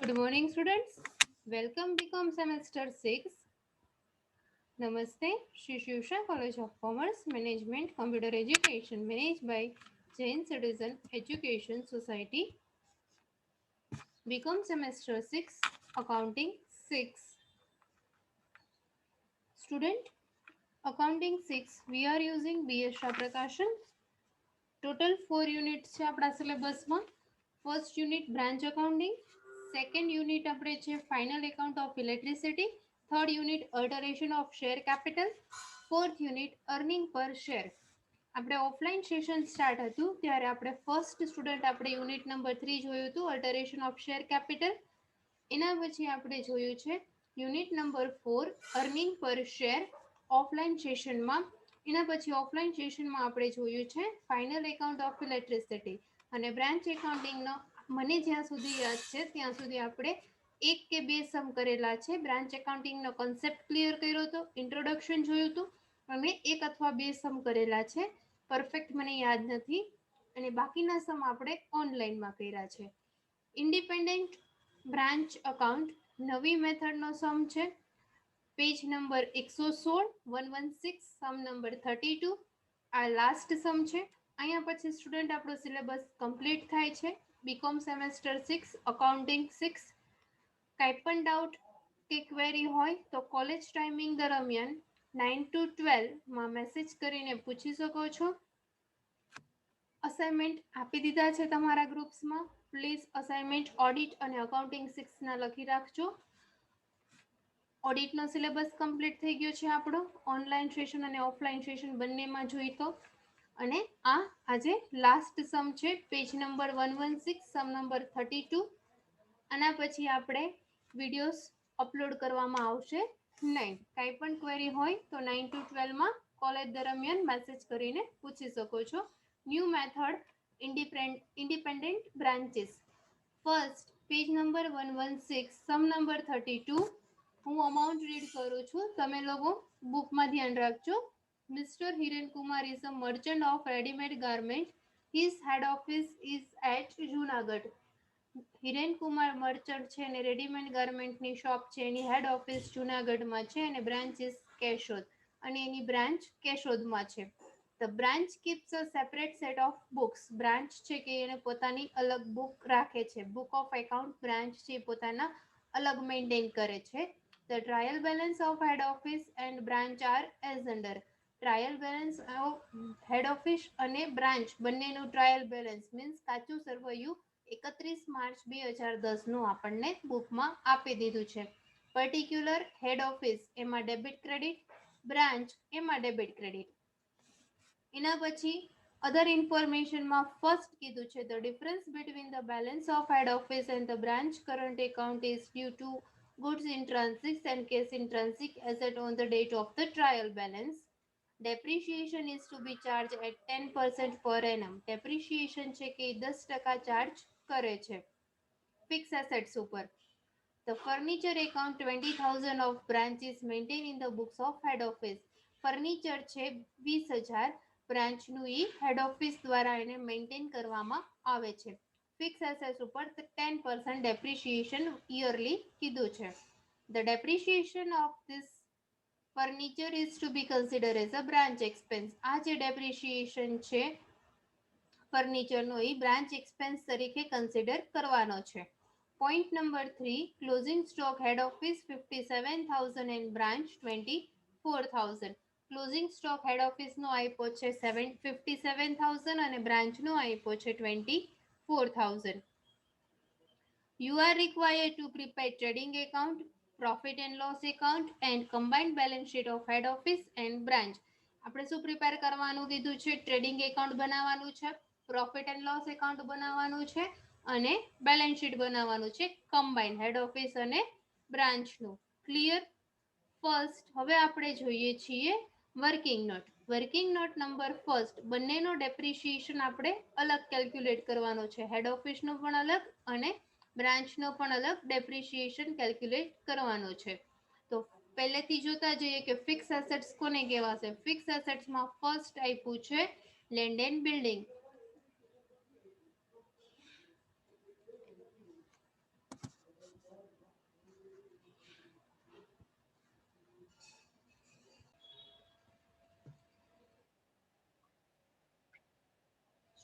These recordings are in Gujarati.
Good morning, students. Welcome become semester 6. Namaste. Shri Shivsha College of Commerce Management Computer Education managed by Jain Citizen Education Society. Become semester 6 Accounting 6. Student, Accounting 6 we are using BS Shah Prakashan. Total 4 units છે આપણા સિલેબસમાં. First unit branch accounting, second unit આપણે છે final account of electricity, third unit alteration of share capital, fourth unit earning per share. આપણે ઓફલાઈન સેશન સ્ટાર્ટ હતું ત્યારે આપણે ફર્સ્ટ સ્ટુડન્ટ આપણે યુનિટ નંબર 3 જોયું હતું અલ્ટરેશન ઓફ શેર કેપિટલ. એના પછી આપણે જોયું છે unit number 4 earning per share offline સેશનમાં. એના પછી ઓફલાઈન સેશનમાં આપણે જોયું છે ફાઇનલ એકાઉન્ટ ઓફ ઇલેક્ટ્રિસિટી અને બ્રાન્ચ એકાઉન્ટિંગનો મને જ્યાં સુધી યાદ છે ત્યાં સુધી આપણે 1 કે 2 સમ કરેલા છે. બ્રાન્ચ એકાઉન્ટિંગનો કોન્સેપ્ટ ક્લિયર કર્યો હતો, ઇન્ટ્રોડક્શન જોયું હતું અને 1 અથવા 2 સમ કરેલા છે. પરફેક્ટ મને યાદ નથી અને બાકીના સમ આપણે ઓનલાઈનમાં કર્યા છે. ઇન્ડિપેન્ડન્ટ બ્રાન્ચ અકાઉન્ટ નવી મેથડનો સમ છે. પેજ નંબર 116 116 સમ નંબર 32 આ લાસ્ટ સમ છે. અહીંયા પછી સ્ટુડન્ટ આપણો સિલેબસ કમ્પ્લીટ થાય છે. BCom semester 6 accounting 6. કાંઈ પણ ડાઉટ કે ક્વેરી હોય તો કોલેજ ટાઈમિંગ દરમિયાન 9 to 12 માં મેસેજ કરીને પૂછી શકો છો. અસાઇનમેન્ટ આપી દીધા છે તમારા ગ્રુપ્સમાં. પ્લીઝ અસાઇનમેન્ટ ઓડિટ અને અકાઉન્ટિંગ 6 ના લખી રાખજો. ઓડિટનો સિલેબસ કમ્પ્લીટ થઈ ગયો છે આપણો ઓનલાઈન સેશન અને ઓફલાઈન સેશન બંનેમાં જોઈ તો. અને આ આજે લાસ્ટ સમ છે પેજ નંબર 116 સમ નંબર 32. આના પછી આપણે વિડીયોઝ અપલોડ કરવામાં આવશે નહીં. કાંઈ પણ ક્વેરી હોય તો 9 to 12 માં કોલેજ દરમિયાન મેસેજ કરીને પૂછી શકો છો. New method independent branches. First page number 116 sum number 32. હું અમાઉન્ટ રીડ કરું છું, તમે લોકો બુકમાં ધ્યાન રાખજો. Mister Hiren Kumar is a merchant of readymade garment. His head office is at Junagadh. Hiren Kumar merchant છે અને રેડીમેડ ગાર્મેન્ટની શોપ છે એની હેડ ઓફિસ જુનાગઢમાં છે અને બ્રાન્ચ ઇઝ કેશોદ અને એની બ્રાન્ચ કેશોદમાં છે. The branch keeps a separate set of books. Branch છે કે એને પોતાની અલગ બુક રાખે છે. બુક ઓફ એકાઉન્ટ બ્રાન્ચ છે પોતાના અલગ મેન્ટેન કરે છે. The trial balance of head office and branch are as under. Trial balance of head office અને branch બંનેનું ટ્રાયલ બેલેન્સ મીન્સ કાચું સરવૈયું 31 માર્ચ 2010 નું આપણને બુકમાં આપી દીધું છે. પર્ટિક્યુલર હેડ ઓફિસ એમાં ડેબિટ ક્રેડિટ, બ્રાન્ચ એમાં ડેબિટ ક્રેડિટ. એના પછી અધર ઇન્ફોર્મેશનમાં ફર્સ્ટ કીધું છે the difference between the balance of head office and the branch current account is due to goods in transit and cash in transit asset on the date of the trial balance. Depreciation is to be charged at 10% per annum. Depreciation છે કે 10% ચાર્જ કરે છે ફિક્સ એસેટ્સ ઉપર. The furniture account 20,000 of branch is maintained in the books of head office. Furniture છે 20,000 બ્રાન્ચનું એ હેડ ઓફિસ દ્વારા એને મેન્ટેન કરવામાં આવે છે. ફિક્સ એસેટ્સ ઉપર 10% ડેપ્રિશિએશન યરલી કીધું છે. The depreciation of this furniture is to be considered as a branch expense. આ જે ડેપ્રિશિએશન છે ફર્નિચરનો એ બ્રાન્ચ એક્સપેન્સ તરીકે કન્સિડર કરવાનો છે. Point number 3 closing stock head office 57,000 and branch 24,000. Closing stock head ઓફિસનો આપ્યો છે 57,000 અને બ્રાન્ચનો આપ્યો છે 24,000. You are required to prepare trading account, profit and loss account and combined balance sheet of head office and branch. આપણે શું પ્રિપેર કરવાનું કીધું છે? ટ્રેડિંગ એકાઉન્ટ બનાવવાનું છે, પ્રોફિટ એન્ડ લોસ એકાઉન્ટ બનાવવાનું છે અને બેલેન્સ શીટ બનાવવાનું છે કમ્બાઇન હેડ ઓફિસ અને બ્રાન્ચનું. ક્લિયર? ફર્સ્ટ હવે આપણે જોઈએ છીએ working note. Working note number first બંનેનો ડેપ્રિશિએશન આપણે અલગ કેલ્ક્યુલેટ કરવાનો છે. હેડ ઓફિસનો પણ અલગ અને બ્રાન્ચનો પણ અલગ ડેપ્રિશિએશન કેલ્ક્યુલેટ કરવાનો છે. તો પહેલેથી જોતા જઈએ કે ફિક્સ એસેટ્સ કોને કહેવાશે. ફિક્સ એસેટ્સમાં ફર્સ્ટ આપ્યું છે land and building.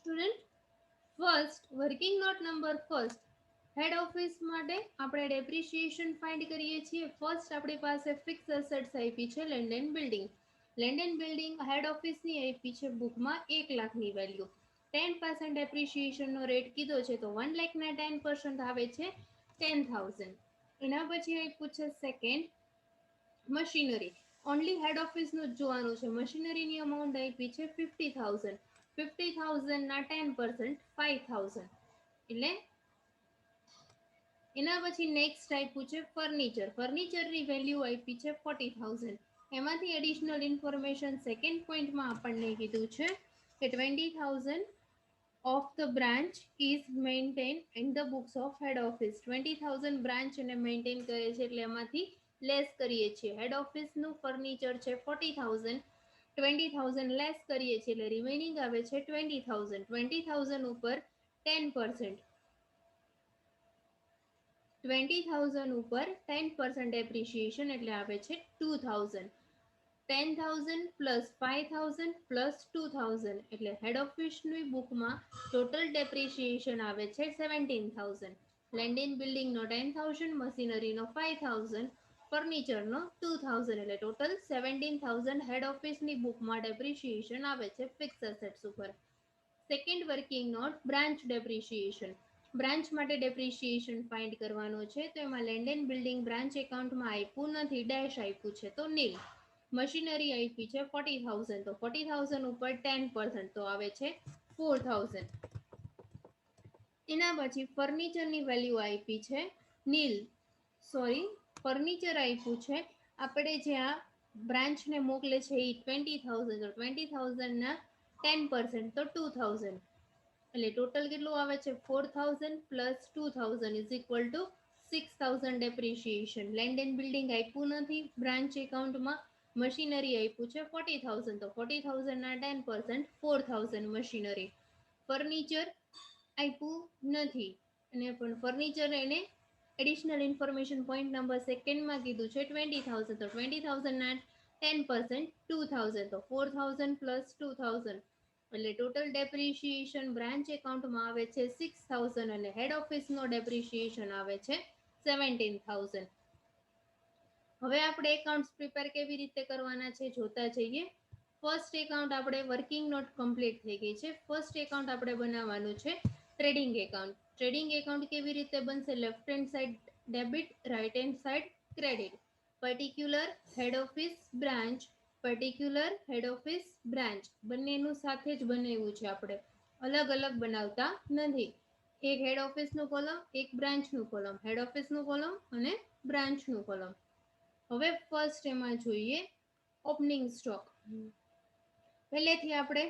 Student first working note number first head office માટે આપણે ડેપ્રિસિએશન ફાઇન્ડ કરીએ છીએ. ફર્સ્ટ આપણી પાસે ફિક્સ એસેટ્સ આપી છે land and building. Land and building head ઓફિસની આપી છે બુકમાં 1 લાખની વેલ્યુ. 10% ડેપ્રિસિએશનનો રેટ કીધો છે તો 1 લાખના 10% આવે છે 10,000. એના પછી આપ્યું છે સેકન્ડ મશીનરી. ઓનલી હેડ ઓફિસનું જ જોવાનું છે. મશીનરીની અમાઉન્ટ આપી છે 50,000. 50,000ના 10% 5,000. એટલે એના પછી નેક્સ્ટ આપ્યું છે ફર્નિચર. ફર્નિચરની વેલ્યુ આપી છે 40,000. એમાંથી એડિશનલ ઇન્ફોર્મેશન સેકન્ડ પોઈન્ટમાં આપણને કીધું છે કે 20,000 of the branch is maintained in the books of head office. 20,000 branch એને મેન્ટેન કરે છે એટલે એમાંથી લેસ કરીએ છીએ. હેડ ઓફિસનું ફર્નિચર છે 40,000. 20,000 લેસ કરીએ છીએ એટલે રિમેનિંગ આવે છે 20,000. 20,000 ઉપર 10%. 20,000 ઉપર 10% એપ્રિસિએશન એટલે આવે છે 2,000. 10,000 પ્લસ 5,000 પ્લસ 2,000 એટલે હેડ ઓફિસની બુકમાં ટોટલ ડેપ્રિસિએશન આવે છે 17,000. લેન્ડ ઇન બિલ્ડિંગનો 10,000, મશીનરીનો 5,000, ફર્નિચરનો 2,000 એટલે ટોટલ 17,000 હેડ ઓફિસની બુકમાં ડેપ્રિસિએશન આવે છે ફિક્સ એસેટ્સ ઉપર. Second working note branch depreciation. Branch માટે ડેપ્રિસિએશન ફાઇન્ડ કરવાનો છે તો એમાં લેન્ડ એન્ડ બિલ્ડિંગ બ્રાન્ચ એકાઉન્ટમાં આપ્યું નથી, ડેશ આપ્યું છે તો નીલ. મશીનરી આપી છે 40,000 તો 40,000 ઉપર 10% તો આવે છે 4,000. એના પછી ફર્નિચરની વેલ્યુ આપી છે નીલ. ફર્નિચર આપ્યું છે આપણે જ્યાં બ્રાન્ચને મોકલે છે એ 20,000 તો 20,000ના 10% તો 2,000 એટલે ટોટલ કેટલું આવે છે 4,000 plus 2,000 is equal to 6,000 depreciation. Land and building આપ્યું નથી બ્રાન્ચ એકાઉન્ટમાં. મશીનરી આપ્યું છે 40,000 તો 40,000ના 10% 4,000 મશીનરી. ફર્નિચર આપ્યું નથી અને પણ ફર્નિચર એને એડિશનલ ઇન્ફોર્મેશન પોઈન્ટ નંબર સેકન્ડમાં કીધું છે 20,000 તો 20,000ના 10% 2,000 તો 4,000 પ્લસ 2,000 એટલે ટોટલ ડેપ્રિસિએશન બ્રાન્ચ એકાઉન્ટમાં આવે છે 6,000 અને હેડ ઓફિસનો ડેપ્રિસિએશન આવે છે 17,000. હવે આપણે એકાઉન્ટ્સ પ્રિપેર કેવી રીતે કરવાના છે જોતા જઈએ. ફર્સ્ટ એકાઉન્ટ આપણે વર્કિંગ નોટ કમ્પ્લીટ થઈ ગઈ છે. ફર્સ્ટ એકાઉન્ટ આપણે બનાવવાનું છે ટ્રેડિંગ એકાઉન્ટ. ટ્રેડિંગ એકાઉન્ટ કેવી રીતે બનશે? Left hand side debit, right hand side credit. Particular head office branch, particular head office branch બંનેનું સાથે જ બનાવ્યું છે આપણે, અલગ અલગ બનાવતા નથી. એક હેડ ઓફિસનું કોલમ, એક બ્રાન્ચનું કોલમ, હેડ ઓફિસનું કોલમ અને બ્રાન્ચનું કોલમ. હવે ફર્સ્ટ એમાં જોઈએ ઓપનિંગ સ્ટોક. પહેલેથી આપણે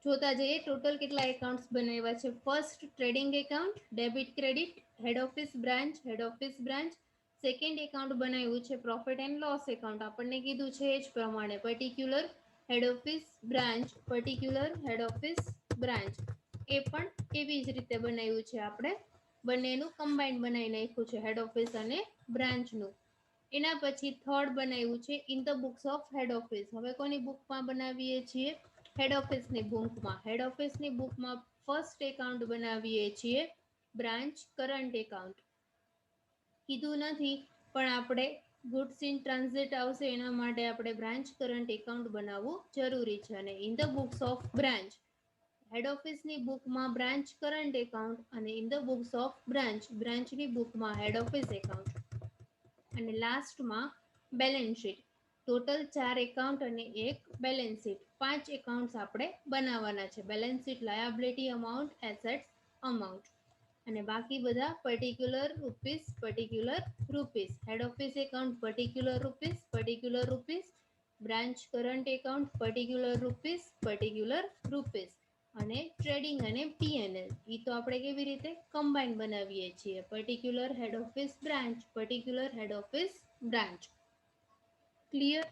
જોતા જઈએ ટોટલ કેટલા એકાઉન્ટ્સ બનાવ્યા છે. First trading account, debit credit, head office branch, head office branch. Second account બનાવ્યું છે પ્રોફિટ એન્ડ લોસ એકાઉન્ટ. આપણને કીધું છે એ જ પ્રમાણે particular head office branch, particular head office branch. એ પણ એવી જ રીતે બનાવ્યું છે આપણે, બંનેનું કમ્બાઈન બનાવી નાખ્યું છે હેડ ઓફિસ અને બ્રાન્ચનું. એના પછી થર્ડ બનાવ્યું છે in the books of head office. હવે કોની બુકમાં બનાવીએ છીએ? હેડ ઓફિસની બુકમાં. હેડ ઓફિસની બુકમાં ફર્સ્ટ એકાઉન્ટ બનાવીએ છીએ બ્રાન્ચ કરંટ એકાઉન્ટ. કીધું નથી પણ આપણે ગુડ્સ ઇન ટ્રાન્ઝિટ આવશે એના માટે આપણે બ્રાન્ચ કરંટ એકાઉન્ટ બનાવવું જરૂરી છે. અને in the books of branch, head ઓફિસની બુકમાં બ્રાન્ચ કરંટ એકાઉન્ટ અને in the books of branch, બ્રાન્ચની બુકમાં હેડ ઓફિસ એકાઉન્ટ. અને લાસ્ટમાં બેલેન્સ શીટ. ટોટલ 4 એકાઉન્ટ અને એક બેલેન્સ શીટ. 5 એકાઉન્ટ્સ આપણે બનાવવાના છે. Balance sheet, liability amount, assets amount અને બાકી બધા particular rupees, particular rupees. Head office account particular rupees, particular rupees. Branch current account particular rupees, particular rupees. અને ટ્રેડિંગ અને પીએનએલ એ તો આપણે કેવી રીતે કમ્બાઈન બનાવીએ છીએ, particular head office branch, particular head office branch. Clear?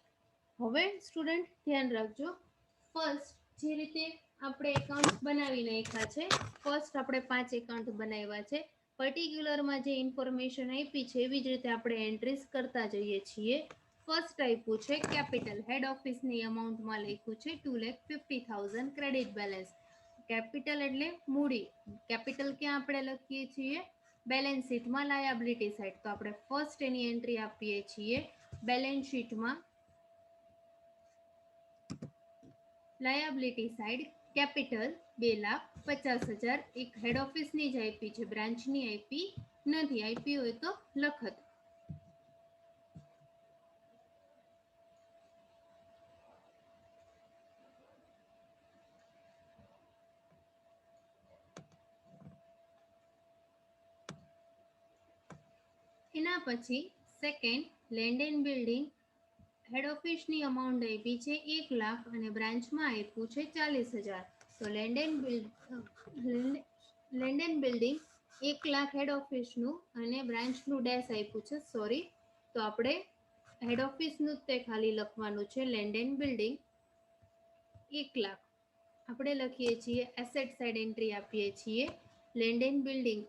હવે સ્ટુડન્ટ ધ્યાન રાખજો. ફર્સ્ટ જે રીતે આપણે એકાઉન્ટ બનાવી નાખ્યા છે, ફર્સ્ટ આપણે 5 એકાઉન્ટ બનાવ્યા છે. પર્ટિક્યુલરમાં જે ઇન્ફોર્મેશન આપી છે એવી જ રીતે આપણે એન્ટ્રીઝ કરતા જઈએ છીએ. ફર્સ્ટ આપ્યું છે કેપિટલ. હેડ ઓફિસની અમાઉન્ટમાં લખ્યું છે 2,50,000 ક્રેડિટ બેલેન્સ. કેપિટલ એટલે મૂડી. કેપિટલ ક્યાં આપણે લખીએ છીએ? બેલેન્સ શીટમાં લાયબિલિટી સાઈડ. તો આપણે ફર્સ્ટ એની એન્ટ્રી આપીએ છીએ બેલેન્સ શીટમાં લાયબિલિટી સાઈડ કેપિટલ 2,50,000. એક હેડ ઓફિસની જ આપી છે, બ્રાન્ચની આપી નથી. આપી હોય તો લખત. એના પછી second land and building. Head ઓફિસની અમાઉન્ટ આપી છે 1 લાખ અને બ્રાન્ચમાં આપ્યું છે 40,000. તો લેન્ડ એન્ડ બિલ્ડિંગ 1 લાખ હેડ ઓફિસનું અને બ્રાન્ચનું ડેશ આપ્યું છે, સોરી. તો આપણે હેડ ઓફિસનું તે ખાલી લખવાનું છે. લેન્ડ એન્ડ બિલ્ડિંગ 1 લાખ આપણે લખીએ છીએ. એસેટ સાઈડ એન્ટ્રી આપીએ છીએ લેન્ડ એન્ડ બિલ્ડિંગ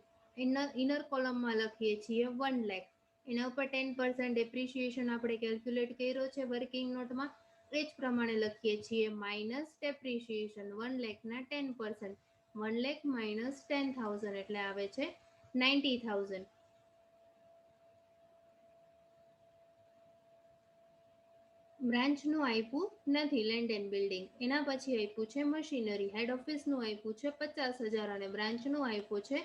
ઇનર કોલમમાં લખીએ છીએ 1 લાખ. એના ઉપર 10% ડેપ્રિશિએશન આપણે કેલ્ક્યુલેટ કર્યો છે વર્કિંગ નોટમાં. એ જ પ્રમાણે લખીએ છીએ માઇનસ ડેપ્રિશિએશન 1 લાખના 10%. 1 લાખ માઇનસ 10,000 એટલે આવે છે 90,000. બ્રાન્ચનું આપ્યું નથી લેન્ડ એન્ડ બિલ્ડિંગ. એના પછી આપ્યું છે મશીનરી. હેડ ઓફિસનું આપ્યું છે 50,000 અને બ્રાન્ચનું આપ્યું છે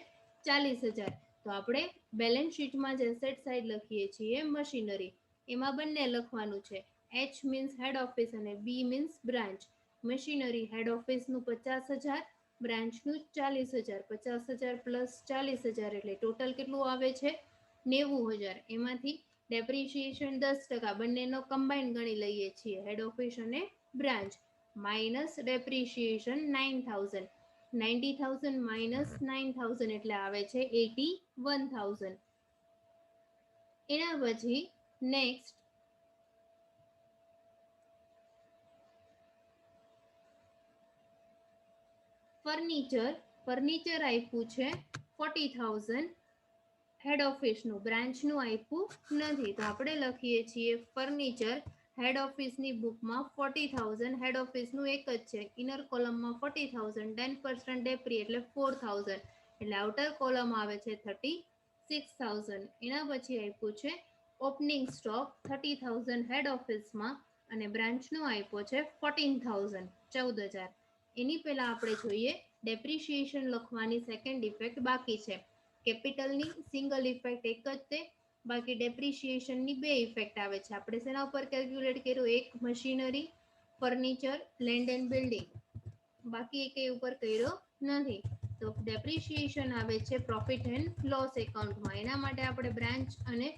40,000. તો આપણે બેલેન્સ શીટમાં જે એસેટ સાઈડ લખીએ છીએ મશીનરી, એમાં બંને લખવાનું છે. એચ મીન્સ હેડ ઓફિસ અને બી મીન્સ બ્રાન્ચ. મશીનરી હેડ ઓફિસનું 50,000, બ્રાન્ચનું 40,000. 50,000 પ્લસ 40,000 એટલે ટોટલ કેટલું આવે છે? 90,000. એમાંથી ડેપ્રિશિએશન 10%, બંનેનો કમ્બાઈન ગણી લઈએ છીએ હેડ ઓફિસ અને બ્રાન્ચ. Minus depreciation 9,000. 90,000 માઇનસ 9,000 એટલે આવે છે 81,000. એના પછી નેક્સ્ટ ફર્નિચર. ફર્નિચર આપ્યું છે 40,000 હેડ ઓફિસનું, બ્રાન્ચનું આપ્યું નથી. તો આપણે લખીએ છીએ ફર્નિચર હેડ ઓફિસની બુકમાં 40,000. હેડ ઓફિસનું એક જ છે. ઇનર કોલમમાં 40,000, 10% ડેપ્રી એટલે 4,000 એટલે આઉટર કોલમ આવે છે 36,000. એના પછી આપ્યું છે ઓપનિંગ સ્ટોક 30,000 હેડ ઓફિસમાં અને બ્રાન્ચનો આપ્યો છે 14,000, 14,000. એની પહેલા આપણે જોઈએ ડેપ્રિશિએશન લખવાની સેકન્ડ ઇફેક્ટ બાકી છે. કેપિટલની સિંગલ ઇફેક્ટ એક જ તે, બાકી ડેપ્રિશિએશનની 2 ઇફેક્ટ આવે છે. આપણે શેના ઉપર કેલ્ક્યુલેટ કર્યું? એક machinery, furniture, land and building. બાકી એક ઉપર કર્યો નથી. તો ડેપ્રિશિએશન આવે છે પ્રોફિટ એન્ડ લોસ એકાઉન્ટમાં. એના માટે આપણે બ્રાન્ચ અને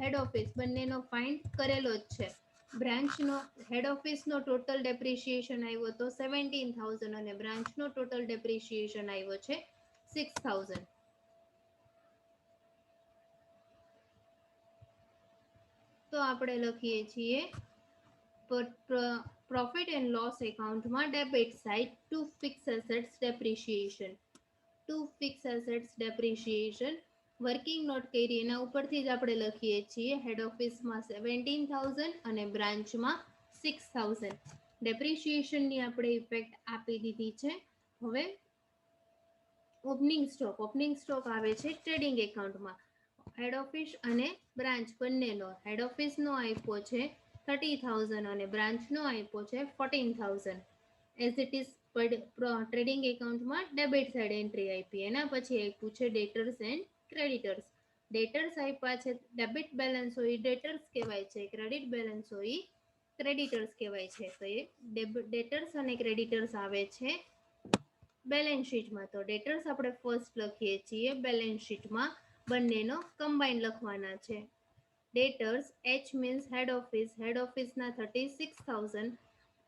હેડ ઓફિસ બંનેનો ફાઇન્ડ કરેલો જ છે. બ્રાન્ચનો હેડ ઓફિસનો ટોટલ ડેપ્રિશિએશન આવ્યો તો 17,000 અને બ્રાન્ચનો ટોટલ ડેપ્રિશિએશન આવ્યો છે 6,000. તો આપણે લખીએ છીએ પ્રોફિટ એન્ડ લોસ એકાઉન્ટમાં debit side to fix assets depreciation. To fix assets depreciation working note કરી એના ઉપરથી જ આપણે લખીએ છીએ. હેડ ઓફિસમાં 17,000 અને બ્રાન્ચમાં 6,000. ડેપ્રિશિએશનની આપણે ઇફેક્ટ આપી દીધી છે. હવે ઓપનિંગ સ્ટોક. ઓપનિંગ સ્ટોક આવે છે ટ્રેડિંગ એકાઉન્ટમાં. હેડ ઓફિસ અને બ્રાન્ચ બંનેનો. હેડ ઓફિસનો આપ્યો છે 30,000 અને બ્રાન્ચનો આપ્યો છે 14,000. એઝ ઇટ ઇઝ ટ્રેડિંગ એકાઉન્ટમાં ડેબિટ સાઇડ એન્ટ્રી આપી. એના પછી આપ્યું છે ડેટર્સ એન્ડ ક્રેડિટર્સ. ડેટર્સ આપ્યા છે, ડેબિટ બેલેન્સ હોય ડેટર્સ કહેવાય છે, ક્રેડિટ બેલેન્સ હોય ક્રેડિટર્સ કહેવાય છે. તો એ ડેટર્સ અને ક્રેડિટર્સ આવે છે બેલેન્સ શીટમાં. તો ડેટર્સ આપણે ફર્સ્ટ લખીએ છીએ બેલેન્સ શીટમાં. બંનેનો કમ્બાઈન લખવાના છે. Debtors H means head office. Head ઓફિસના 36,000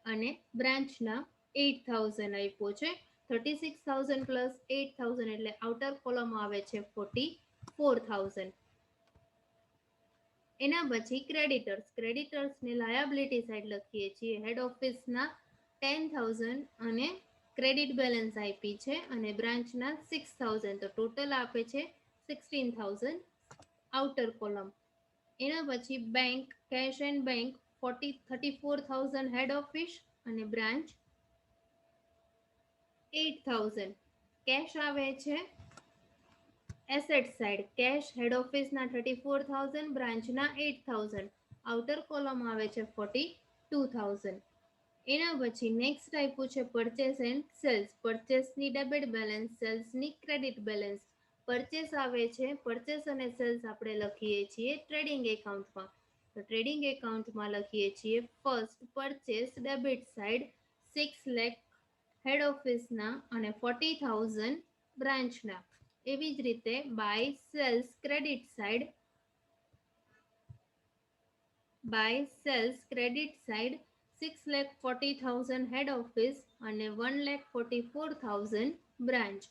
અને બ્રાન્ચના 8,000 આપ્યો છે. 36,000 પ્લસ 8,000 એટલે આઉટર કોલમ આવે છે 44,000. એના પછી ક્રેડિટર્સ. ક્રેડિટર્સને લાયબિલિટી સાઈડ લખીએ છીએ. હેડ ઓફિસના 10,000 અને ક્રેડિટ બેલેન્સ આપી છે અને બ્રાન્ચના 6,000. તો ટોટલ આપે છે 16,000 આઉટર કોલમ. એના પછી bank, cash and bank 34,000 head office અને બ્રાન્ચ 8,000. કેશ આવે છે એસેટ સાઇડ. કેશ હેડ ઓફિસના 34,000, બ્રાન્ચના 8,000. આઉટર કોલમ આવે છે 42,000. એના પછી નેક્સ્ટ આપ્યું છે પરચેસ એન્ડ સેલ્સ. પરચેસની ડેબિટ બેલેન્સ, સેલ્સની ક્રેડિટ બેલેન્સ. પરચેસ આવે છે, પરચેસ અને સેલ્સ આપણે લખીએ છીએ ટ્રેડિંગ એકાઉન્ટમાં. તો ટ્રેડિંગ એકાઉન્ટમાં લખીએ છીએ first purchase debit side 6 lakh head ઓફિસના અને 40,000 બ્રાન્ચના. એવી જ રીતે by sales credit side, by sales credit side 6,40,000 head office અને 1,44,000 બ્રાન્ચ.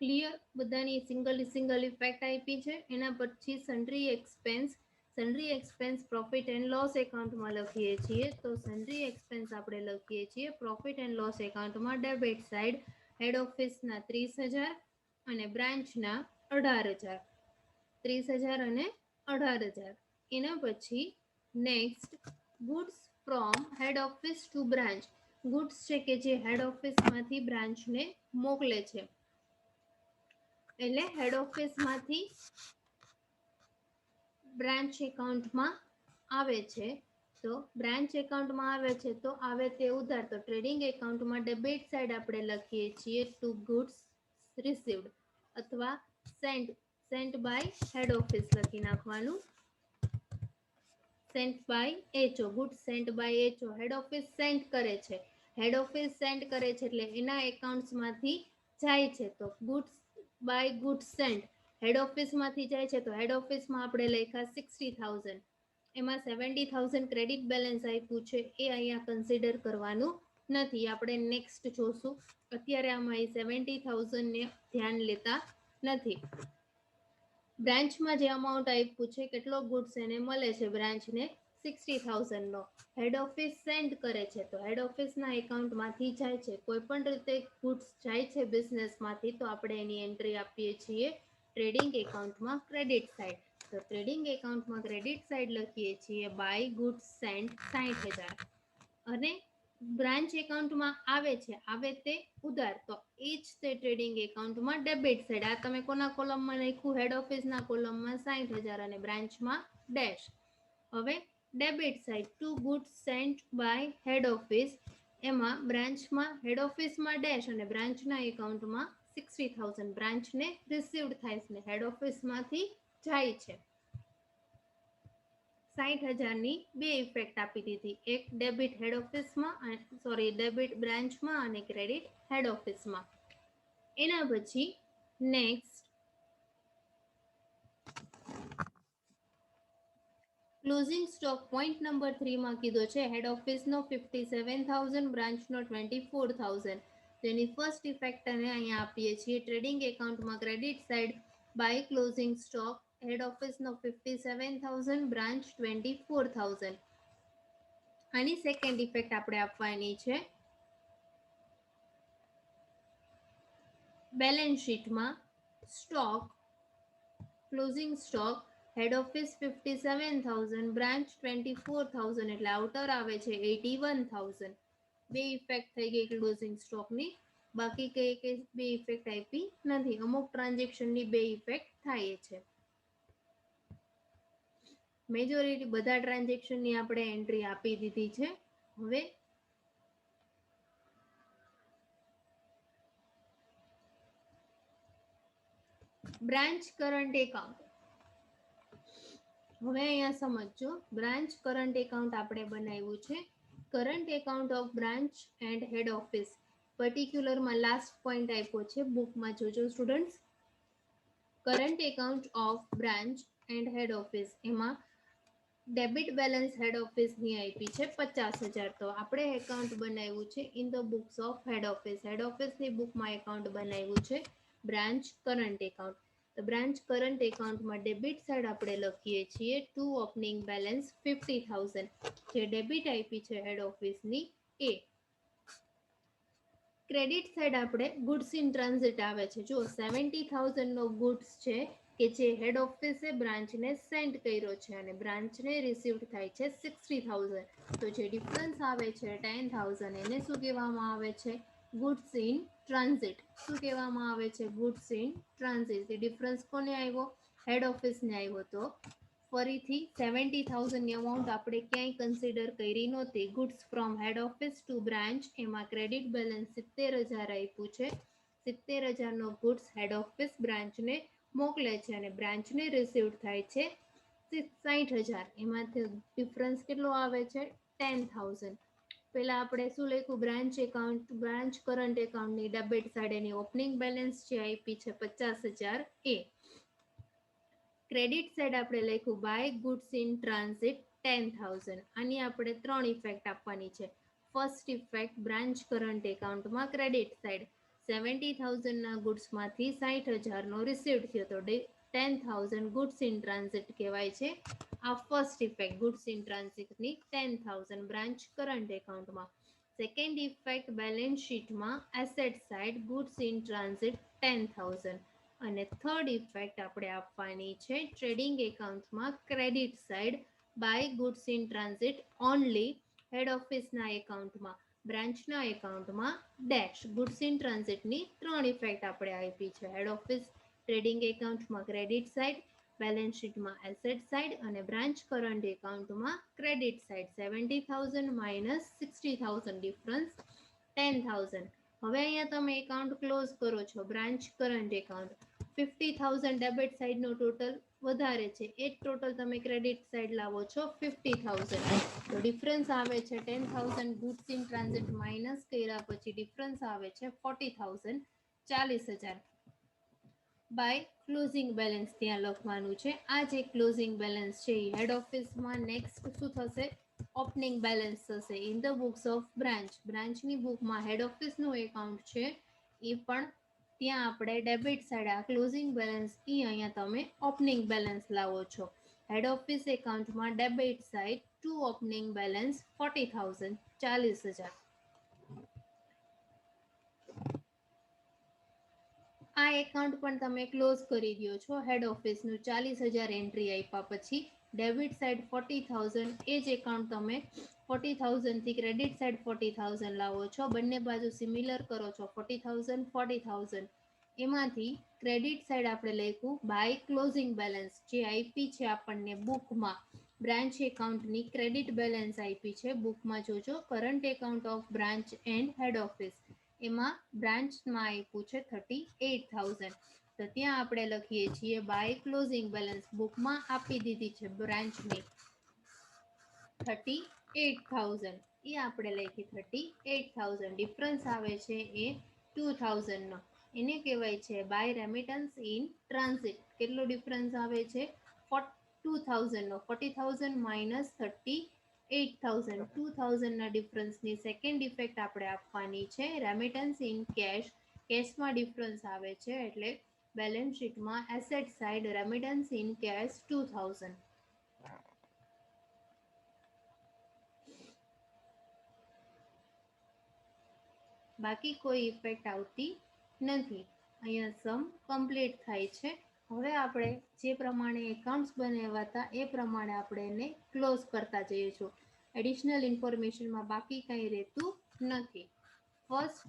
ક્લિયર? બધાની સિંગલ ઇફેક્ટ આપી છે. એના પછી sundry expense. Sundry expense profit and loss એકાઉન્ટમાં લખીએ છીએ. તો સન્ડ્રી એક્સપેન્સ આપણે લખીએ છીએ પ્રોફિટ એન્ડ લોસ એકાઉન્ટમાં ડેબિટ સાઇડ હેડ ઓફિસના 30,000 અને બ્રાન્ચના 18,000. 30,000 અને 18,000. એના પછી next goods from head office to branch. Goods છે કે જે હેડ ઓફિસમાંથી બ્રાન્ચને મોકલે છે, એટલે હેડ ઓફિસમાંથી બ્રાન્ચ એકાઉન્ટમાં આવે છે. તો બ્રાન્ચ એકાઉન્ટમાં આવે છે તો આવે તે ઉધાર. તો ટ્રેડિંગ એકાઉન્ટમાં ડેબિટ સાઇડ આપણે લખીએ છીએ ટુ ગુડ્સ રિસીવ્ડ અથવા સેન્ટ બાય હેડ ઓફિસ લખી નાખવાનું. Sent by HO. Goods sent by HO. Head office sent કરે છે. હેડ ઓફિસ સેન્ટ કરે છે એટલે એના એકાઉન્ટ્સમાંથી જાય છે. તો ગુડ્સ બાય ગુડ્સ સેન્ટ હેડ ઓફિસમાંથી જાય છે તો હેડ ઓફિસમાં આપણે લખ્યા 60,000. એમાં 70,000 ક્રેડિટ બેલેન્સ આપ્યું છે એ અહીંયા કન્સિડર કરવાનું નથી, આપણે નેક્સ્ટ જોશું. અત્યારે આમાં એ 70,000 ને ધ્યાન લેતા નથી. બ્રાન્ચમાં જે અમાઉન્ટ આપ્યું છે, કેટલો ગુડ્સ એને મળે છે બ્રાન્ચને 60,000 નો. હેડ ઓફિસ સેન્ડ કરે છે તો હેડ ઓફિસના એકાઉન્ટમાંથી જાય છે. કોઈ પણ રીતે ગુડ્સ જાય છે બિઝનેસમાંથી તો આપણે એની એન્ટ્રી આપીએ છીએ ટ્રેડિંગ એકાઉન્ટમાં ક્રેડિટ સાઇડ. તો ટ્રેડિંગ એકાઉન્ટમાં ક્રેડિટ સાઇડ લખીએ છીએ બાય ગુડ્સ સેન્ટ 60,000. અને બ્રાન્ચ એકાઉન્ટમાં આવે છે, આવે તે ઉધાર, તો એ જ તે ટ્રેડિંગ એકાઉન્ટમાં ડેબિટ સાઇડ. આ તમે કોના કોલમમાં લખ્યું? હેડ ઓફિસના કોલમમાં 60,000 અને બ્રાન્ચમાં ડેશ. હવે debit side to goods sent by head office. એમાં બ્રાન્ચમાં હેડ ઓફિસમાં ડેશ અને બ્રાન્ચના એકાઉન્ટમાં 60,000 બ્રાન્ચને રિસીવ્ડ થાય છે, હેડ ઓફિસમાંથી જાય છે. 60,000ની બે ઇફેક્ટ આપી દીધી, એક ડેબિટ હેડ ઓફિસમાં, ડેબિટ બ્રાન્ચમાં અને ક્રેડિટ હેડ ઓફિસમાં. એના પછી next closing stock point number 3 માં કીધો છે હેડ ઓફિસનો 57,000, બ્રાન્ચનો 24,000. તેની ફર્સ્ટ ઇફેક્ટ અને અહીંયા આપીએ છીએ ટ્રેડિંગ એકાઉન્ટમાં credit side by closing stock head ઓફિસનો 57,000, બ્રાન્ચ 24,000. આની સેકન્ડ ઇફેક્ટ આપણે આપવાની છે બેલેન્સ શીટમાં stock closing stock head office 57,000, branch 24,000 એટલે આઉટર આવે છે 81,000. બે ઇફેક્ટ થઈ ગઈ ક્લોઝિંગ સ્ટોકની. બાકી કઈ બે ઇફેક્ટ આપી નથી. અમુક ટ્રાન્ઝેક્શનની બે ઇફેક્ટ થાય છે. મેજોરિટી બધા ટ્રાન્ઝેક્શનની આપણે એન્ટ્રી આપી દીધી છે. હવે બ્રાન્ચ કરંટ એકાઉન્ટ. હવે અહીંયા સમજો, બ્રાન્ચ કરંટ એકાઉન્ટ આપણે બનાવ્યું છે. Current account of branch and head office. પર્ટિક્યુલરમાં લાસ્ટ પોઈન્ટ આપ્યો છે, બુકમાં જોજો students. Current account of branch and head office. એમાં ડેબિટ બેલેન્સ હેડ ઓફિસની આપી છે 50,000. તો આપણે એકાઉન્ટ બનાવ્યું છે in the books of head office. Head ઓફિસની બુકમાં એકાઉન્ટ બનાવ્યું છે બ્રાન્ચ કરંટ એકાઉન્ટ. તો બ્રાન્ચ કરંટ એકાઉન્ટમાં ડેબિટ સાઇડ આપણે લખીએ છીએ ટુ ઓપનિંગ બેલેન્સ 50,000. જે ડેબિટ આપી છે હેડ ઓફિસની એ. ક્રેડિટ સાઇડ આપણે ગુડ્સ ઇન ટ્રાન્ઝિટ આવે છે. જો 70,000 નો ગુડ્સ છે કે જે હેડ ઓફિસે બ્રાન્ચને સેન્ડ કર્યો છે અને બ્રાન્ચને રિસીવ્ડ થાય છે 60,000. તો જે ડિફરન્સ આવે છે 10,000 એને શું કહેવામાં આવે છે? ગુડ્સ ઇન ટ્રાન્ઝિટ શું કહેવામાં આવે છે? Goods in transit. ડિફરન્સ કોને આવ્યો? હેડ ઓફિસને આવ્યો. તો ફરીથી 70,000ની અમાઉન્ટ આપણે ક્યાંય કન્સિડર કરી નહોતી. Goods from head office to branch, એમાં ક્રેડિટ બેલેન્સ 70,000 આપ્યું છે. 70,000નો ગુડ્સ હેડ ઓફિસ બ્રાન્ચને મોકલે છે અને બ્રાન્ચને રિસીવ્ડ થાય છે 60,000. એમાંથી ડિફરન્સ કેટલો આવે છે? 10,000. પહેલા આપણે શું લખ્યું? બ્રાન્ચ એકાઉન્ટ, બ્રાન્ચ કરંટ એકાઉન્ટની ડેબિટ સાઈડ એની ઓપનિંગ બેલેન્સ જે આપી છે 50,000 એ. ક્રેડિટ સાઈડ આપણે લખ્યું બાય ગુડ્સ ઇન ટ્રાન્ઝિટ 10,000. આની આપણે 3 ઇફેક્ટ આપવાની છે. ફર્સ્ટ ઇફેક્ટ, બ્રાન્ચ કરંટ એકાઉન્ટમાં ક્રેડિટ સાઈડ 70,000ના ગુડ્સમાંથી 60,000નો રિસીવ્ડ થયો તો 10,000 ગુડ્સ ઇન ટ્રાન્ઝિટ કહેવાય છે. આ ફર્સ્ટ ઇફેક્ટ ગુડ્સ ઇન ટ્રાન્ઝિટની 10,000 બ્રાન્ચ કરંટ એકાઉન્ટમાં. સેકન્ડ ઇફેક્ટ, બેલેન્સ શીટમાં asset side goods in transit 10,000. અને થર્ડ ઇફેક્ટ આપણે આપવાની છે ટ્રેડિંગ એકાઉન્ટમાં credit side by goods in transit only head ઓફિસના એકાઉન્ટમાં, બ્રાન્ચના એકાઉન્ટમાં ડેશ. ગુડ્સ ઇન ટ્રાન્ઝિટની 3 ઇફેક્ટ આપણે આપી છે. હેડ ઓફિસ ટ્રેડિંગ એકાઉન્ટમાં ક્રેડિટ સાઈડ, બેલેન્સ શીટમાં એસેટ સાઈડ અને બ્રાન્ચ કરંટ એકાઉન્ટમાં ક્રેડિટ સાઈડ. 70,000 minus 60,000 difference 10,000. હવે અહીંયા તમે એકાઉન્ટ ક્લોઝ કરો છો. બ્રાન્ચ કરંટ એકાઉન્ટ 50,000 ડેબિટ સાઈડનો ટોટલ વધારે છે, એ જ ટોટલ તમે ક્રેડિટ સાઈડ લાવો છો 50,000. તો ડિફરન્સ આવે છે 10,000 ગુડ્સ ઇન ટ્રાન્ઝિટ માઇનસ કર્યા પછી ડિફરન્સ આવે છે 40,000, 40,000 બાય ક્લોઝિંગ બેલેન્સ ત્યાં લખવાનું છે. આ જે ક્લોઝિંગ બેલેન્સ છે એ હેડ ઓફિસમાં નેક્સ્ટ શું થશે? ઓપનિંગ બેલેન્સ થશે in the books of branch. બ્રાન્ચની બુકમાં હેડ ઓફિસનું એકાઉન્ટ છે એ પણ ત્યાં આપણે ડેબિટ સાઈડ આ ક્લોઝિંગ બેલેન્સ એ અહીંયા તમે ઓપનિંગ બેલેન્સ લાવો છો. હેડ ઓફિસ એકાઉન્ટમાં debit side to opening balance 40,000, 40,000. આ એકાઉન્ટ પણ તમે ક્લોઝ કરી દો છો. હેડ ઓફિસનું 40,000 એન્ટ્રી આપ્યા પછી ડેબિટ સાઈડ 40,000, એ જ એકાઉન્ટ તમે 40,000 થી ક્રેડિટ સાઈડ 40,000 લાવો છો. બંને બાજુ સિમિલર કરો છો 40,000, 40,000. એમાંથી ક્રેડિટ સાઈડ આપણે લખ્યું બાય ક્લોઝિંગ બેલેન્સ જે આપી છે આપણને બુકમાં. બ્રાન્ચ એકાઉન્ટની ક્રેડિટ બેલેન્સ આપી છે બુકમાં. જોજો current account of branch and head office, એમાં બ્રાન્ચમાં આપ્યું છે 38,000. તો ત્યાં આપણે લખીએ છીએ બાય ક્લોઝિંગ બેલેન્સ. બુકમાં આપી દીધી છે બ્રાન્ચની 38,000, એ આપણે લખી 38,000. ડિફરન્સ આવે છે એ 2,000નો. એને કહેવાય છે બાય રેમિટન્સ ઇન ટ્રાન્ઝિટ. કેટલો ડિફરન્સ આવે છે? 2,000નો. 40,000 માઇનસ 38,000, 2,000ના ડિફરન્સની સેકન્ડ ઇફેક્ટ આપણે આપવાની છે રેમિટન્સ ઇન કેશ. કેશમાં ડિફરન્સ આવે છે એટલે બેલેન્સ શીટમાં asset side remittance in cash 2,000. બાકી કોઈ ઇફેક્ટ આવતી નથી. અહીંયા સમ કમ્પ્લીટ થાય છે. હવે આપણે જે પ્રમાણે એકાઉન્ટ્સ બનાવ્યા હતા એ પ્રમાણે આપણે એને ક્લોઝ કરતા જઈએ છીએ. એડિશનલ ઇન્ફોર્મેશનમાં બાકી કંઈ રહેતું નથી. ફર્સ્ટ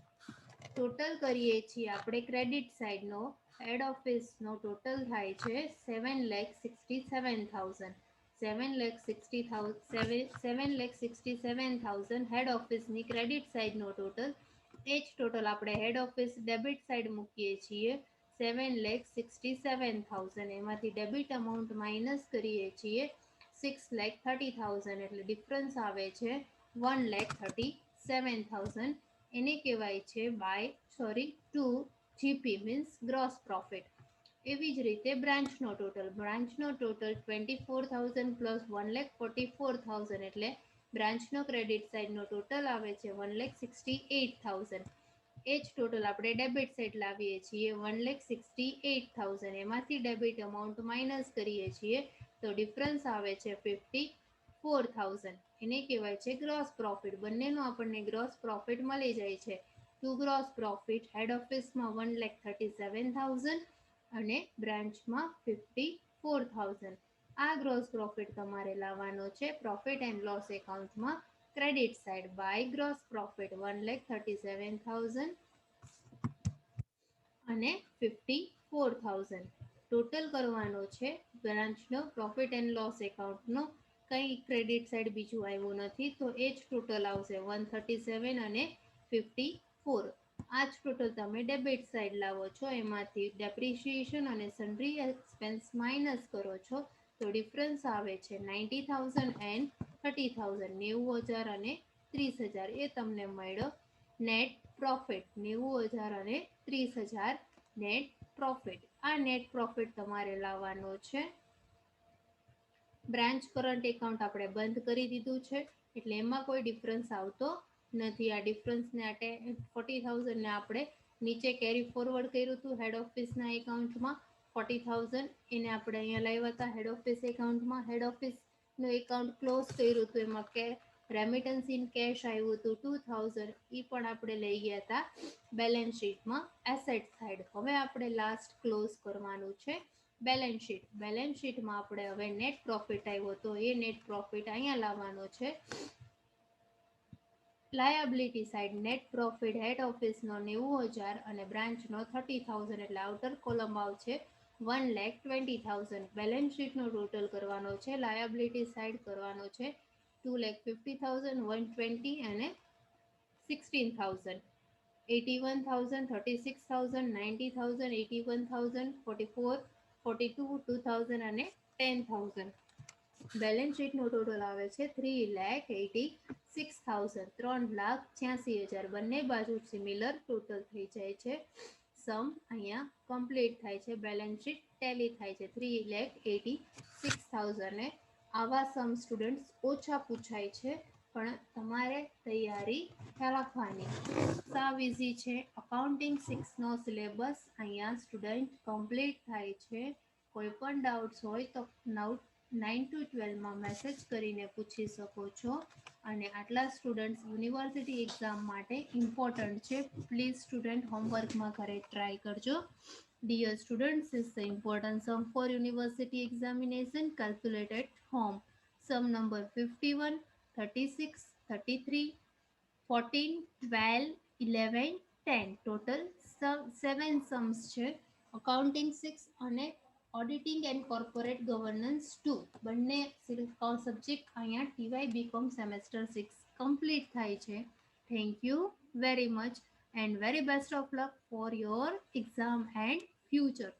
ટોટલ કરીએ છીએ આપણે ક્રેડિટ સાઈડનો. હેડ ઓફિસનો ટોટલ થાય છે 7,67,000. 7,67,000 હેડ ઓફિસની ક્રેડિટ સાઈડનો ટોટલ. એ જ ટોટલ આપણે હેડ ઓફિસ ડેબિટ સાઈડ મૂકીએ છીએ 7,67,000. એમાંથી ડેબિટ અમાઉન્ટ માઇનસ કરીએ છીએ 6,30,000, એટલે ડિફરન્સ આવે છે 1,37,000. એને કહેવાય છે to GP means gross profit. એવી જ રીતે બ્રાન્ચનો ટોટલ. બ્રાન્ચનો ટોટલ 24,000 પ્લસ 1,44,000, એટલે બ્રાન્ચનો ક્રેડિટ સાઈડનો ટોટલ આવે છે 1,68,000. એ જ ટોટલ આપણે ડેબિટ સાઈડ લાવીએ છીએ 1,68,000. એમાંથી ડેબિટ અમાઉન્ટ માઇનસ કરીએ છીએ તો ડિફરન્સ આવે છે 54,000. એને કહેવાય છે ગ્રોસ પ્રોફિટ. બંનેનો આપણને ગ્રોસ પ્રોફિટ મળી જાય છે. ટુ ગ્રોસ પ્રોફિટ હેડ ઓફિસમાં 1,37,000 અને બ્રાન્ચમાં 54,000. આ ગ્રોસ પ્રોફિટ તમારે લાવવાનો છે પ્રોફિટ એન્ડ લોસ એકાઉન્ટમાં credit side by gross profit 1,37,000 અને 54,000 ટોટલ કરવાનો છે બ્રાન્ચનો પ્રોફિટ એન્ડ લોસ એકાઉન્ટનો. કંઈ ક્રેડિટ સાઇડ બીજું આવ્યું નથી તો એ જ ટોટલ આવશે 137 અને 54. આ જ ટોટલ તમે ડેબિટ સાઇડ લાવો છો, એમાંથી ડેપ્રિશિએશન અને સન્ડ્રી એક્સપેન્સ માઇનસ કરો છો તો ડિફરન્સ આવે છે 90,000 એન્ડ 30,000, 90,000 અને 30,000. એ તમને મળ્યો નેટ પ્રોફિટ 90,000 અને 30,000 નેટ પ્રોફિટ. આ નેટ પ્રોફિટ તમારે લાવવાનો છે. બ્રાન્ચ કરંટ એકાઉન્ટ આપણે બંધ કરી દીધું છે એટલે એમાં કોઈ ડિફરન્સ આવતો નથી. આ ડિફરન્સને 40,000ને આપણે નીચે કેરી ફોરવર્ડ કર્યું હતું હેડ ઓફિસના એકાઉન્ટમાં. 40,000 એને આપણે અહીંયા લાવ્યા હતા હેડ ઓફિસ એકાઉન્ટમાં. હેડ ઓફિસનું એકાઉન્ટ ક્લોઝ કર્યું હતું, એમાં રેમિટન્સ ઇન કેશ આવ્યું હતું 2,000, એ પણ આપણે લઈ ગયા હતા બેલેન્સ શીટમાં એસેટ સાઇડ. હવે આપણે લાસ્ટ ક્લોઝ કરવાનું છે બેલેન્સ શીટ. બેલેન્સ શીટમાં આપણે હવે નેટ પ્રોફિટ આવ્યો તો એ નેટ પ્રોફિટ અહીંયા લાવવાનો છે. લાયબિલિટી સાઇડ નેટ પ્રોફિટ હેડ ઓફિસનો 90,000 અને બ્રાન્ચનો 30,000 એટલે આઉટર કોલમ આવશે 1,20,000. બેલેન્સ શીટનો ટોટલ કરવાનો છે. લાયબિલિટી સાઇડ કરવાનો છે 2,50,000, 120 અને 16,000. 81,000, 36,000, 90,000, 81,000, 44, 42, 2,000 અને 10,000. બેલેન્સ શીટનો ટોટલ આવે છે 3,86,000, 3,86,000. બંને બાજુ સિમિલર ટોટલ થઈ જાય છે. સમ અહીંયા કમ્પ્લીટ થાય છે, બેલેન્સ શીટ ટેલી થાય છે 3,86,000. ને આવા સમ સ્ટુડન્ટ્સ ઓછા પૂછાય છે પણ તમારે તૈયારી રાખવાની. સાવ ઇઝી છે. અકાઉન્ટિંગ 6નો સિલેબસ અહીંયા સ્ટુડન્ટ કમ્પ્લીટ થાય છે. કોઈ પણ ડાઉટ્સ હોય તો 9 to 12માં મેસેજ કરીને પૂછી શકો છો. અને આટલા સ્ટુડન્ટ્સ યુનિવર્સિટી એક્ઝામ માટે ઇમ્પોર્ટન્ટ છે. પ્લીઝ સ્ટુડન્ટ હોમવર્કમાં ઘરે ટ્રાય કરજો. Dear students, this is the important sum for university examination. Calculate at home. Sum number 51, 36, 33, 14, 12, 11, 10. Total 7 sums છે. Accounting 6 અને ઓડિટિંગ એન્ડ કોર્પોરેટ ગવર્નન્સ 2 બંને સબ્જેક્ટ અહીંયા ટીવાય બીકોમ સેમેસ્ટર 6 કમ્પ્લીટ થાય છે. Thank you very much and very best of luck for your exam and future.